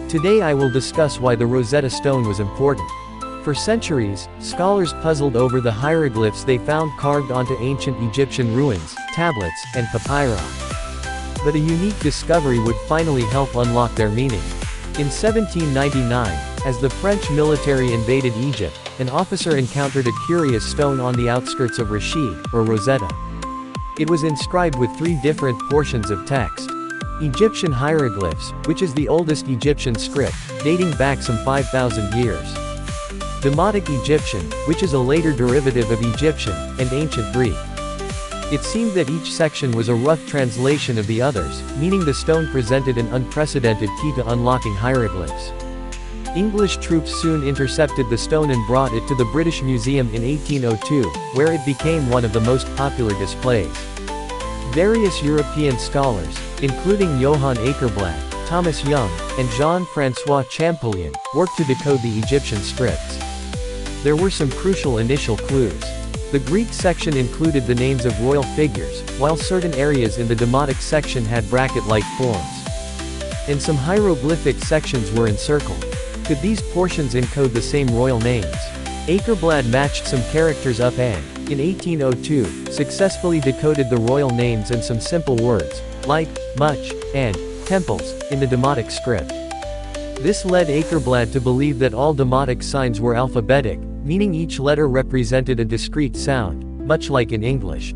Today I will discuss why the Rosetta Stone was important. For centuries, scholars puzzled over the hieroglyphs they found carved onto ancient Egyptian ruins, tablets, and papyri. But a unique discovery would finally help unlock their meaning. In 1799, as the French military invaded Egypt, an officer encountered a curious stone on the outskirts of Rashid, or Rosetta. It was inscribed with 3 different portions of text. Egyptian hieroglyphs, which is the oldest Egyptian script, dating back some 5,000 years. Demotic Egyptian, which is a later derivative of Egyptian, and Ancient Greek. It seemed that each section was a rough translation of the others, meaning the stone presented an unprecedented key to unlocking hieroglyphs. English troops soon intercepted the stone and brought it to the British Museum in 1802, where it became one of the most popular displays. Various European scholars, including Johann Akerblad, Thomas Young, and Jean-François Champollion, worked to decode the Egyptian scripts. There were some crucial initial clues. The Greek section included the names of royal figures, while certain areas in the Demotic section had bracket-like forms. And some hieroglyphic sections were encircled. Could these portions encode the same royal names? Akerblad matched some characters up and, in 1802, successfully decoded the royal names and some simple words, like, much, and, temples, in the Demotic script. This led Akerblad to believe that all Demotic signs were alphabetic, meaning each letter represented a discrete sound, much like in English.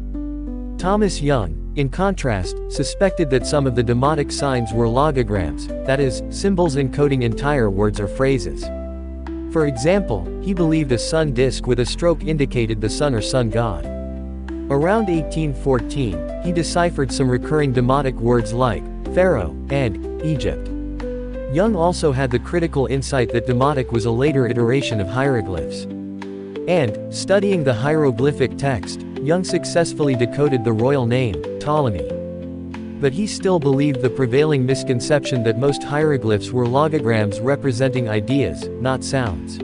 Thomas Young, in contrast, suspected that some of the Demotic signs were logograms, that is, symbols encoding entire words or phrases. For example, he believed a sun disk with a stroke indicated the sun or sun god. Around 1814, he deciphered some recurring Demotic words like Pharaoh and Egypt. Young also had the critical insight that Demotic was a later iteration of hieroglyphs. And, studying the hieroglyphic text, Young successfully decoded the royal name, Ptolemy. But he still believed the prevailing misconception that most hieroglyphs were logograms representing ideas, not sounds.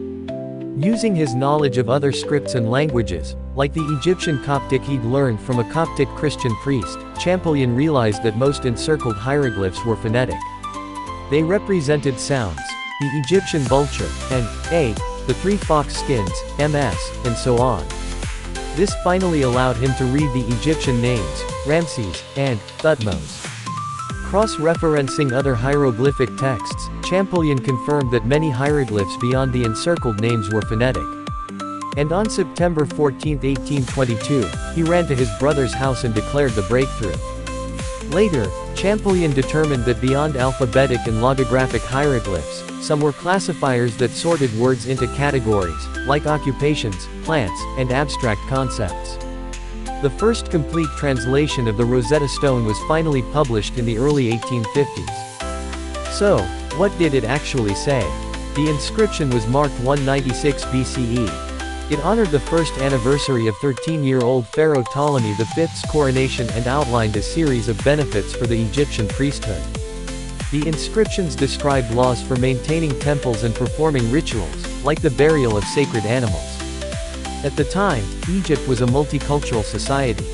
Using his knowledge of other scripts and languages, like the Egyptian Coptic he'd learned from a Coptic Christian priest, Champollion realized that most encircled hieroglyphs were phonetic. They represented sounds, the Egyptian vulture, and, the 3 fox skins, ms, and so on. This finally allowed him to read the Egyptian names, Ramses, and, Thutmose. Cross-referencing other hieroglyphic texts, Champollion confirmed that many hieroglyphs beyond the encircled names were phonetic. And on September 14, 1822, he ran to his brother's house and declared the breakthrough. Later, Champollion determined that beyond alphabetic and logographic hieroglyphs, some were classifiers that sorted words into categories, like occupations, plants, and abstract concepts. The first complete translation of the Rosetta Stone was finally published in the early 1850s. So, what did it actually say? The inscription was marked 196 BCE. It honored the first anniversary of 13-year-old Pharaoh Ptolemy V's coronation and outlined a series of benefits for the Egyptian priesthood. The inscriptions described laws for maintaining temples and performing rituals, like the burial of sacred animals. At the time, Egypt was a multicultural society.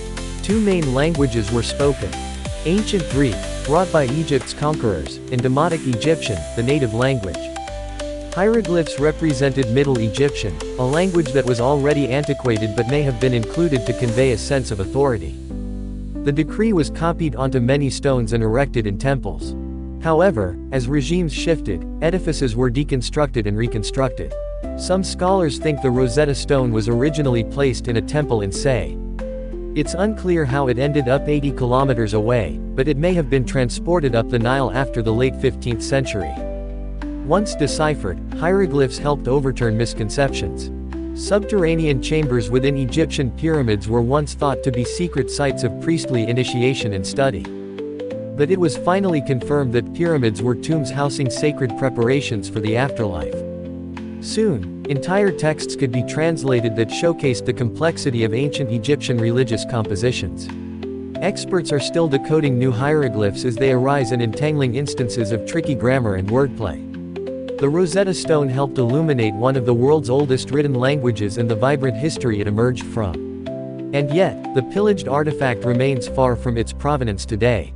2 main languages were spoken: Ancient Greek, brought by Egypt's conquerors, and Demotic Egyptian, the native language. Hieroglyphs represented Middle Egyptian, a language that was already antiquated but may have been included to convey a sense of authority. The decree was copied onto many stones and erected in temples. However, as regimes shifted, edifices were deconstructed and reconstructed. Some scholars think the Rosetta Stone was originally placed in a temple in Say. It's unclear how it ended up 80 kilometers away, but it may have been transported up the Nile after the late 15th century. Once deciphered, hieroglyphs helped overturn misconceptions. Subterranean chambers within Egyptian pyramids were once thought to be secret sites of priestly initiation and study. But it was finally confirmed that pyramids were tombs housing sacred preparations for the afterlife. Soon, entire texts could be translated that showcased the complexity of ancient Egyptian religious compositions. Experts are still decoding new hieroglyphs as they arise and entangling instances of tricky grammar and wordplay. The Rosetta Stone helped illuminate one of the world's oldest written languages and the vibrant history it emerged from. And yet, the pillaged artifact remains far from its provenance today.